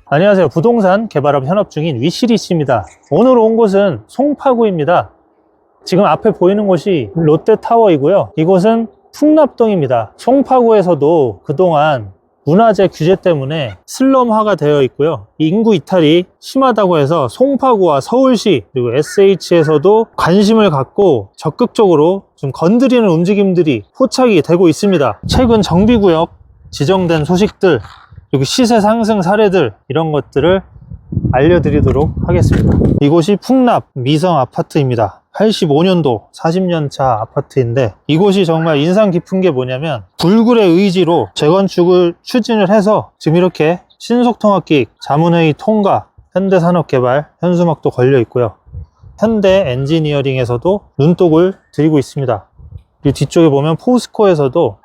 안녕하세요. 부동산 개발업 현업 중인 위시리 씨입니다. 오늘 온 곳은 송파구입니다. 지금 앞에 보이는 곳이 롯데타워이고요. 이곳은 풍납동입니다. 송파구에서도 그동안 문화재 규제 때문에 슬럼화가 되어 있고요. 인구 이탈이 심하다고 해서 송파구와 서울시 그리고 SH에서도 관심을 갖고 적극적으로 좀 건드리는 움직임들이 포착이 되고 있습니다. 최근 정비구역 지정된 소식들 그리고 시세 상승 사례들 이런 것들을 알려드리도록 하겠습니다. 이곳이 풍납 미성 아파트입니다. 85년도 40년차 아파트인데 이곳이 정말 인상 깊은 게 뭐냐면 불굴의 의지로 재건축을 추진을 해서 지금 이렇게 신속통합기획 자문회의 통과, 현대산업개발 현수막도 걸려 있고요. 현대엔지니어링에서도 눈독을 들이고 있습니다. 이 뒤쪽에 보면 포스코에서도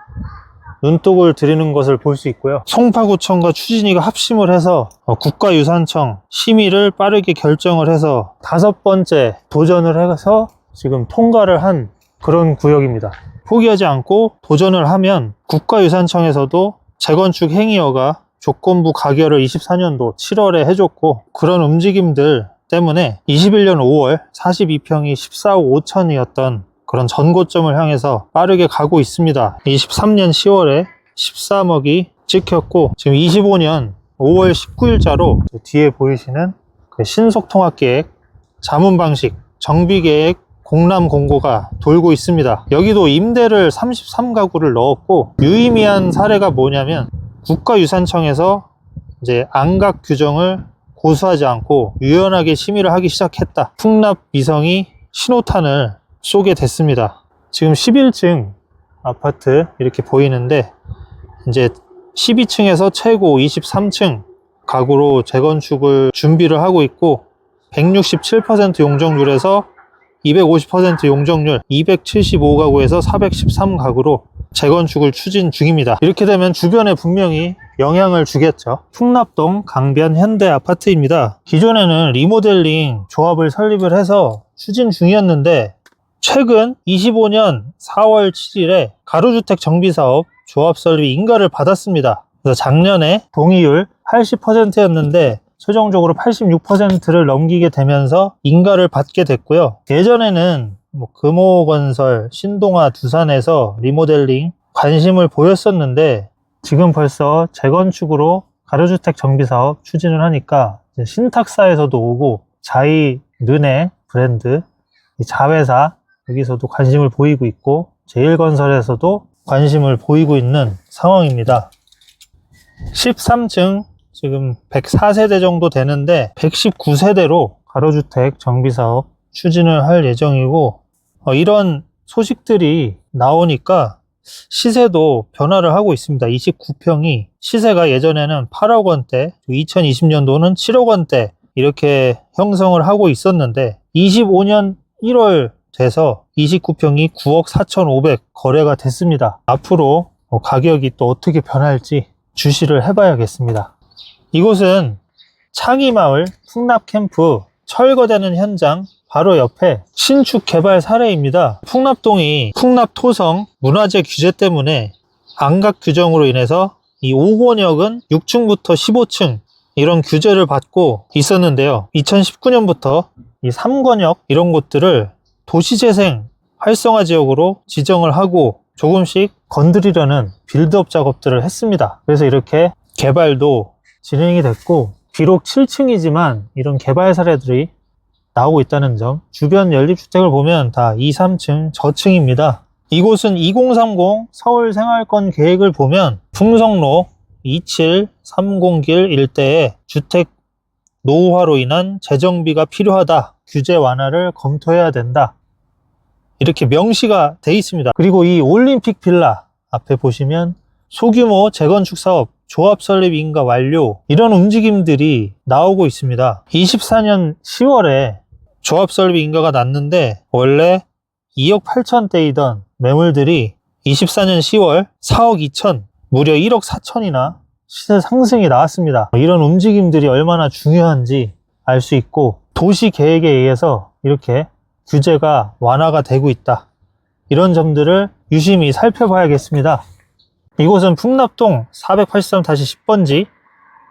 눈독을 들이는 것을 볼 수 있고요. 송파구청과 추진위가 합심을 해서 국가유산청 심의를 빠르게 결정을 해서 5번째 도전을 해서 지금 통과를 한 그런 구역입니다. 포기하지 않고 도전을 하면 국가유산청에서도 재건축 행위허가 조건부 가결을 24년도 7월에 해줬고, 그런 움직임들 때문에 21년 5월 42평이 14억 5천이었던 그런 전고점을 향해서 빠르게 가고 있습니다. 23년 10월에 13억이 찍혔고, 지금 25년 5월 19일자로 뒤에 보이시는 그 신속통합계획, 자문방식, 정비계획, 공람 공고가 돌고 있습니다. 여기도 임대를 33가구를 넣었고, 유의미한 사례가 뭐냐면 국가유산청에서 이제 안각 규정을 고수하지 않고 유연하게 심의를 하기 시작했다. 풍납 미성이 신호탄을 쏘게 됐습니다. 지금 11층 아파트 이렇게 보이는데 이제 12층에서 최고 23층 가구로 재건축을 준비를 하고 있고, 167% 용적률에서 250% 용적률, 275가구에서 413가구로 재건축을 추진 중입니다. 이렇게 되면 주변에 분명히 영향을 주겠죠. 풍납동 강변 현대 아파트입니다. 기존에는 리모델링 조합을 설립을 해서 추진 중이었는데 최근 25년 4월 7일에 가로주택 정비사업 조합 설립 인가를 받았습니다. 그래서 작년에 동의율 80%였는데 최종적으로 86%를 넘기게 되면서 인가를 받게 됐고요. 예전에는 금호건설, 신동아, 두산에서 리모델링 관심을 보였었는데 지금 벌써 재건축으로 가로주택 정비사업 추진을 하니까 신탁사에서도 오고, 자이, 르네 브랜드, 자회사 여기서도 관심을 보이고 있고, 제일건설에서도 관심을 보이고 있는 상황입니다. 13층 지금 104세대 정도 되는데 119세대로 가로주택 정비사업 추진을 할 예정이고, 이런 소식들이 나오니까 시세도 변화를 하고 있습니다. 29평이 시세가 예전에는 8억 원대, 2020년도는 7억 원대 이렇게 형성을 하고 있었는데 25년 1월 돼서 29평이 9억 4,500 거래가 됐습니다. 앞으로 가격이 또 어떻게 변할지 주시를 해봐야겠습니다. 이곳은 창이마을 풍납캠프 철거되는 현장 바로 옆에 신축 개발 사례입니다. 풍납동이 풍납토성 문화재 규제 때문에 안각 규정으로 인해서 이 5권역은 6층부터 15층 이런 규제를 받고 있었는데요. 2019년부터 이 3권역 이런 곳들을 도시재생 활성화 지역으로 지정을 하고 조금씩 건드리려는 빌드업 작업들을 했습니다. 그래서 이렇게 개발도 진행이 됐고, 비록 7층이지만 이런 개발 사례들이 나오고 있다는 점, 주변 연립주택을 보면 다 2, 3층 저층입니다. 이곳은 2030 서울생활권 계획을 보면 풍성로 2730길 일대에 주택 노후화로 인한 재정비가 필요하다, 규제 완화를 검토해야 된다, 이렇게 명시가 돼 있습니다. 그리고 이 올림픽 빌라 앞에 보시면 소규모 재건축 사업 조합 설립 인가 완료, 이런 움직임들이 나오고 있습니다. 24년 10월에 조합 설립 인가가 났는데 원래 2억 8천대이던 매물들이 24년 10월 4억 2천, 무려 1억 4천이나 시세 상승이 나왔습니다. 이런 움직임들이 얼마나 중요한지 알 수 있고, 도시 계획에 의해서 이렇게 규제가 완화가 되고 있다, 이런 점들을 유심히 살펴봐야겠습니다. 이곳은 풍납동 483-10번지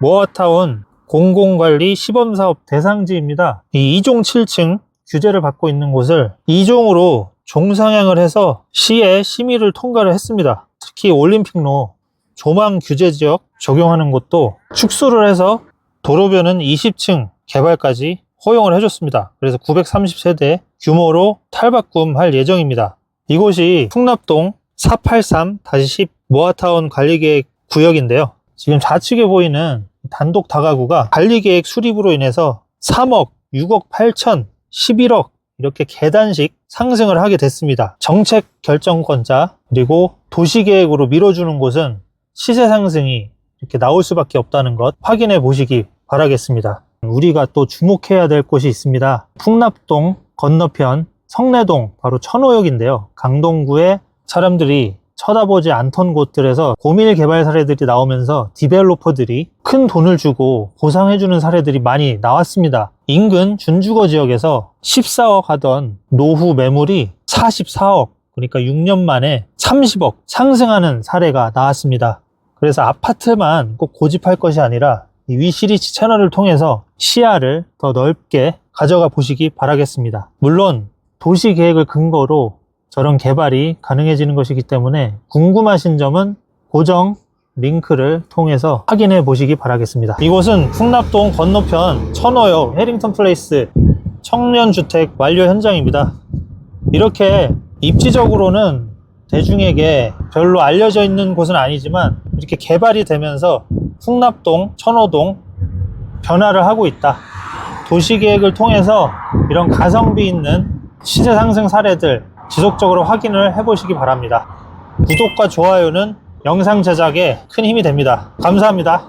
모아타운 공공관리 시범사업 대상지입니다. 이 2종 7층 규제를 받고 있는 곳을 2종으로 종상향을 해서 시의 심의를 통과를 했습니다. 특히 올림픽로 조망 규제 지역 적용하는 곳도 축소를 해서 도로변은 20층 개발까지 허용을 해줬습니다. 그래서 930세대 규모로 탈바꿈할 예정입니다. 이곳이 풍납동 483-10 모아타운 관리계획 구역인데요. 지금 좌측에 보이는 단독 다가구가 관리계획 수립으로 인해서 3억, 6억 8천, 11억 이렇게 계단식 상승을 하게 됐습니다. 정책 결정권자 그리고 도시계획으로 밀어주는 곳은 시세 상승이 이렇게 나올 수밖에 없다는 것 확인해 보시기 바라겠습니다. 우리가 또 주목해야 될 곳이 있습니다. 풍납동 건너편 성내동 바로 천호역인데요. 강동구에 사람들이 쳐다보지 않던 곳들에서 고밀 개발 사례들이 나오면서 디벨로퍼들이 큰 돈을 주고 보상해주는 사례들이 많이 나왔습니다. 인근 준주거 지역에서 14억 하던 노후 매물이 44억, 그러니까 6년 만에 30억 상승하는 사례가 나왔습니다. 그래서 아파트만 꼭 고집할 것이 아니라 이 위시리치 채널을 통해서 시야를 더 넓게 가져가 보시기 바라겠습니다. 물론 도시계획을 근거로 저런 개발이 가능해지는 것이기 때문에 궁금하신 점은 고정 링크를 통해서 확인해 보시기 바라겠습니다. 이곳은 풍납동 건너편 천호역 해링턴 플레이스 청년주택 완료 현장입니다. 이렇게 입지적으로는 대중에게 별로 알려져 있는 곳은 아니지만 이렇게 개발이 되면서 풍납동, 천호동 변화를 하고 있다. 도시계획을 통해서 이런 가성비 있는 시세 상승 사례들 지속적으로 확인을 해보시기 바랍니다. 구독과 좋아요는 영상 제작에 큰 힘이 됩니다. 감사합니다.